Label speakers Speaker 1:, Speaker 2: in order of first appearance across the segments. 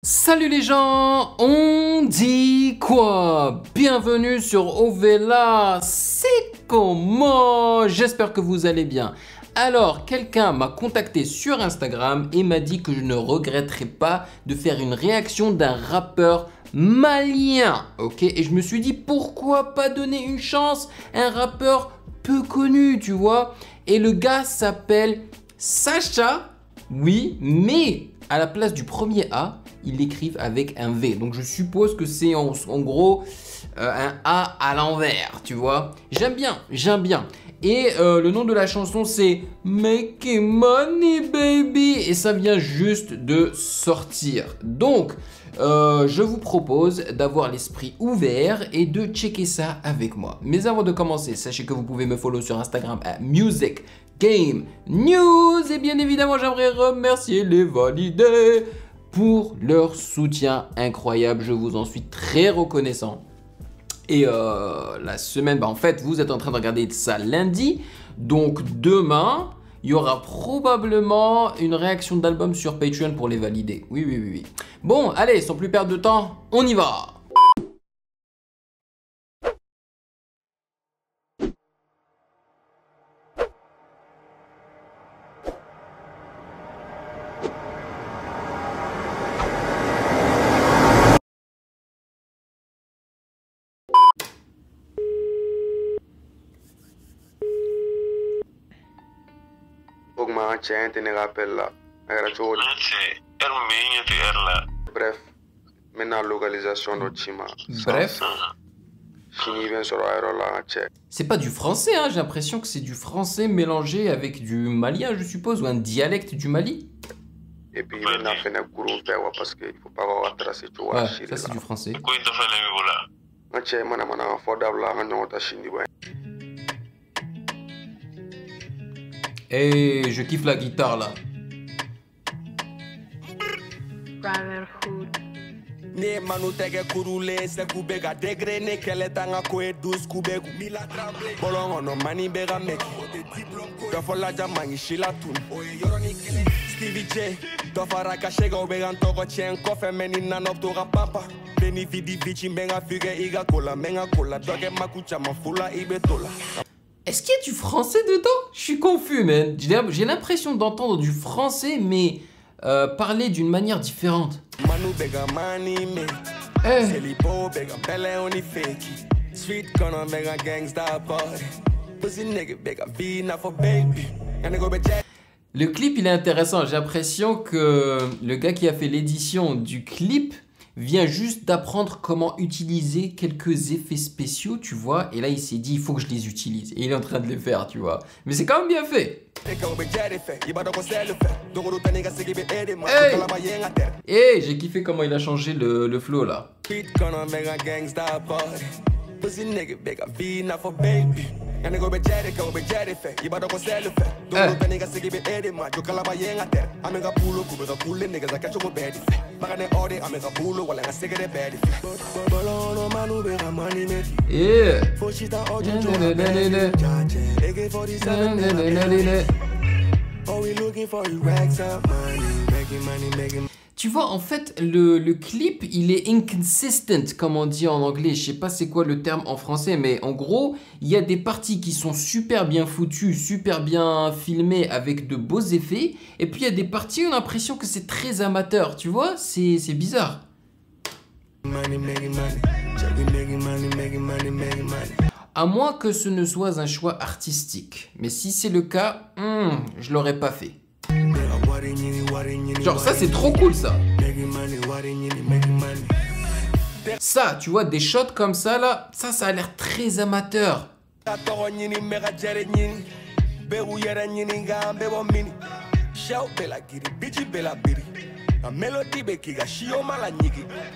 Speaker 1: Salut les gens, on dit quoi? Bienvenue sur Ovela, c'est comment? J'espère que vous allez bien. Alors, quelqu'un m'a contacté sur Instagram et m'a dit que je ne regretterais pas de faire une réaction d'un rappeur malien, ok? Et je me suis dit, pourquoi pas donner une chance à un rappeur peu connu, tu vois? Et le gars s'appelle Sacha, oui, mais à la place du premier A, ils l'écrivent avec un V. Donc je suppose que c'est en gros un A à l'envers, tu vois. J'aime bien, j'aime bien. Et le nom de la chanson c'est Making Money Baby. Et ça vient juste de sortir. Donc je vous propose d'avoir l'esprit ouvert et de checker ça avec moi. Mais avant de commencer, sachez que vous pouvez me follow sur Instagram à Music Game News. Et bien évidemment, j'aimerais remercier les validés pour leur soutien incroyable. Je vous en suis très reconnaissant. Et la semaine, en fait, vous êtes en train de regarder ça lundi. Donc demain, il y aura probablement une réaction d'album sur Patreon pour les valider. Oui, oui, oui, oui. Bon, allez, sans plus perdre de temps, on y va.
Speaker 2: Ma gente ne rappelle là. Bref, maintenant localisation de Chima.
Speaker 1: Bref. C'est pas du français, hein. J'ai l'impression que c'est du français mélangé avec du malien, je suppose, ou un dialecte du Mali.
Speaker 2: Et puis il a fait un gros père parce qu'il faut pas avoir tracé tout.
Speaker 1: Ouais, ça c'est du français. Et je kiffe la guitare là.
Speaker 3: Ne manu tege kurule se kubega degre ne kele tanga ko e dus kubegu bolongo no mani bega meki do fola jamangi shila tun Stevie J do fara ka shega obega ntoko chen ko fe meni nanop to papa beni vidi bichi menga fige iga kola menga kola doge makucha mafula ibetola.
Speaker 1: Est-ce qu'il y a du français dedans? Je suis confus, man. J'ai l'impression d'entendre du français, mais parler d'une manière différente. Le clip, il est intéressant. J'ai l'impression que le gars qui a fait l'édition du clip vient juste d'apprendre comment utiliser quelques effets spéciaux, tu vois. Et là, il s'est dit, il faut que je les utilise. Et il est en train de les faire, tu vois. Mais c'est quand même bien fait. Hey, j'ai kiffé comment il a changé le flow, là. Tu vois, en fait, le clip, il est inconsistent, comme on dit en anglais. Je sais pas c'est quoi le terme en français, mais en gros, il y a des parties qui sont super bien foutues, super bien filmées, avec de beaux effets. Et puis, il y a des parties où on a l'impression que c'est très amateur, tu vois. C'est bizarre. À moins que ce ne soit un choix artistique. Mais si c'est le cas, je l'aurais pas fait. Genre ça c'est trop cool ça. Ça, tu vois, des shots comme ça là, ça a l'air très amateur.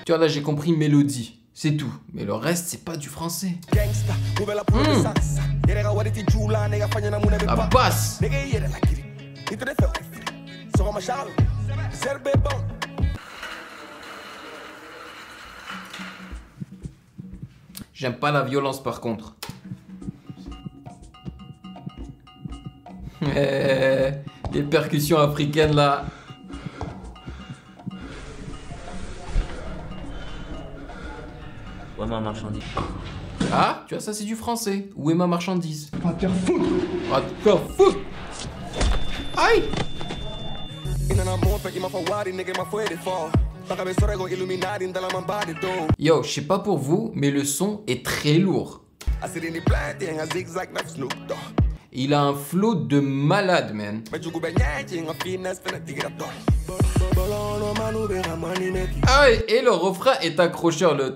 Speaker 1: Tu vois là j'ai compris mélodie, c'est tout. Mais le reste c'est pas du français. La basse. J'aime pas la violence par contre. Les percussions africaines là.
Speaker 4: ma marchandise.
Speaker 1: Ah, tu vois, ça c'est du français. Où est ma marchandise?
Speaker 5: Va te faire foutre.
Speaker 1: Va te faire foutre. Aïe. Yo, je sais pas pour vous, mais le son est très lourd. Il a un flow de malade, man. Ah, et le refrain est accrocheur. Le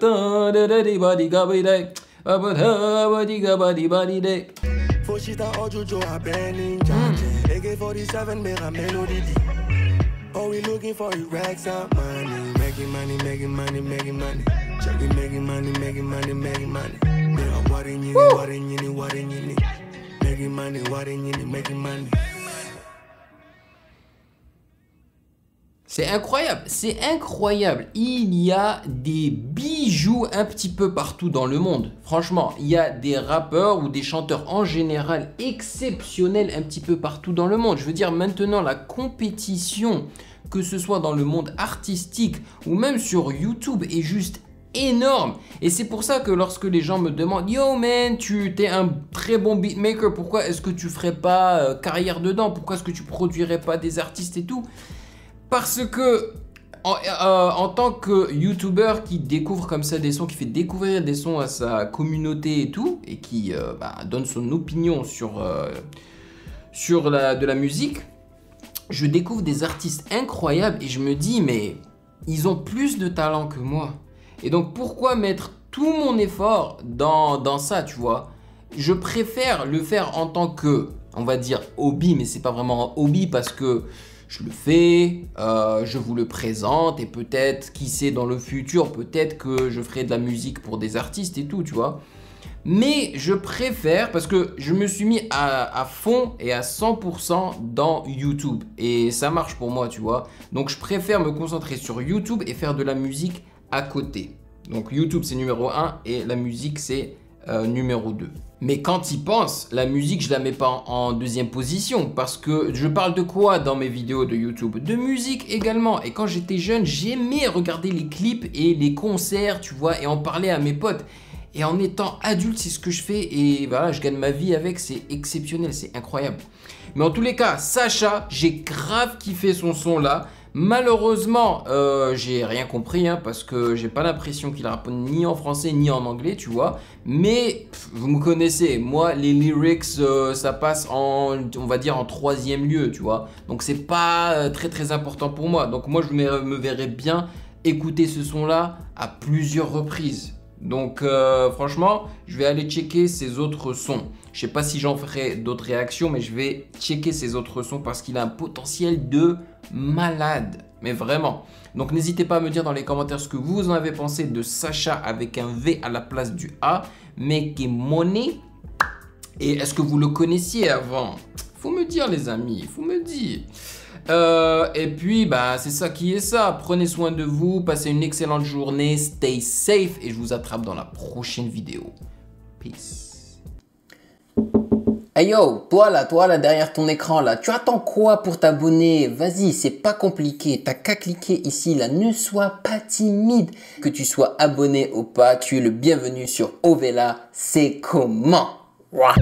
Speaker 3: All we looking for is racks out money, making money, making money, making money. Check it, making money, making money, making money. Yeah, what in you, what in you, what in you, making money, what in you, making money.
Speaker 1: C'est incroyable, c'est incroyable. Il y a des bijoux un petit peu partout dans le monde. Franchement, il y a des rappeurs ou des chanteurs en général exceptionnels un petit peu partout dans le monde. Je veux dire, maintenant, la compétition, que ce soit dans le monde artistique ou même sur YouTube, est juste énorme. Et c'est pour ça que lorsque les gens me demandent « Yo man, tu es un très bon beatmaker, pourquoi est-ce que tu ferais pas carrière dedans? Pourquoi est-ce que tu produirais pas des artistes et tout ?» Parce que en tant que YouTuber qui découvre comme ça des sons, qui fait découvrir des sons à sa communauté et tout, et qui donne son opinion sur de la musique, je découvre des artistes incroyables et je me dis mais ils ont plus de talent que moi. Et donc pourquoi mettre tout mon effort dans ça, tu vois? Je préfère le faire en tant que, on va dire, hobby, mais c'est pas vraiment un hobby parce que je le fais, je vous le présente et peut-être, qui sait, dans le futur, peut-être que je ferai de la musique pour des artistes et tout, tu vois. Mais je préfère, parce que je me suis mis à fond et à 100% dans YouTube. Et ça marche pour moi, tu vois. Donc je préfère me concentrer sur YouTube et faire de la musique à côté. Donc YouTube c'est numéro 1 et la musique c'est numéro 2. Mais quand il pense, la musique, je la mets pas en deuxième position parce que je parle de quoi dans mes vidéos de YouTube? De musique également. Et quand j'étais jeune, j'aimais regarder les clips et les concerts, tu vois, et en parler à mes potes. Et en étant adulte, c'est ce que je fais et voilà, je gagne ma vie avec, c'est exceptionnel, c'est incroyable. Mais en tous les cas, Sacha, j'ai grave kiffé son son là. Malheureusement, j'ai rien compris parce que j'ai pas l'impression qu'il rappe ni en français ni en anglais, tu vois. Mais vous me connaissez, moi les lyrics, ça passe en, on va dire, en troisième lieu, tu vois. Donc c'est pas très important pour moi. Donc moi je me verrais bien écouter ce son-là à plusieurs reprises. Donc franchement, je vais aller checker ses autres sons. Je sais pas si j'en ferai d'autres réactions, mais je vais checker ses autres sons parce qu'il a un potentiel de malade. Mais vraiment. Donc n'hésitez pas à me dire dans les commentaires ce que vous en avez pensé de Sacha avec un V à la place du A. Make money. Et est-ce que vous le connaissiez avant? Faut me dire les amis, faut me dire. Et puis c'est ça qui est ça. Prenez soin de vous, passez une excellente journée, stay safe et je vous attrape dans la prochaine vidéo. Peace.
Speaker 6: Hey yo, toi là derrière ton écran là, tu attends quoi pour t'abonner? Vas-y, c'est pas compliqué, t'as qu'à cliquer ici là, ne sois pas timide. Que tu sois abonné ou pas, tu es le bienvenu sur Ovela, c'est comment? Ouah.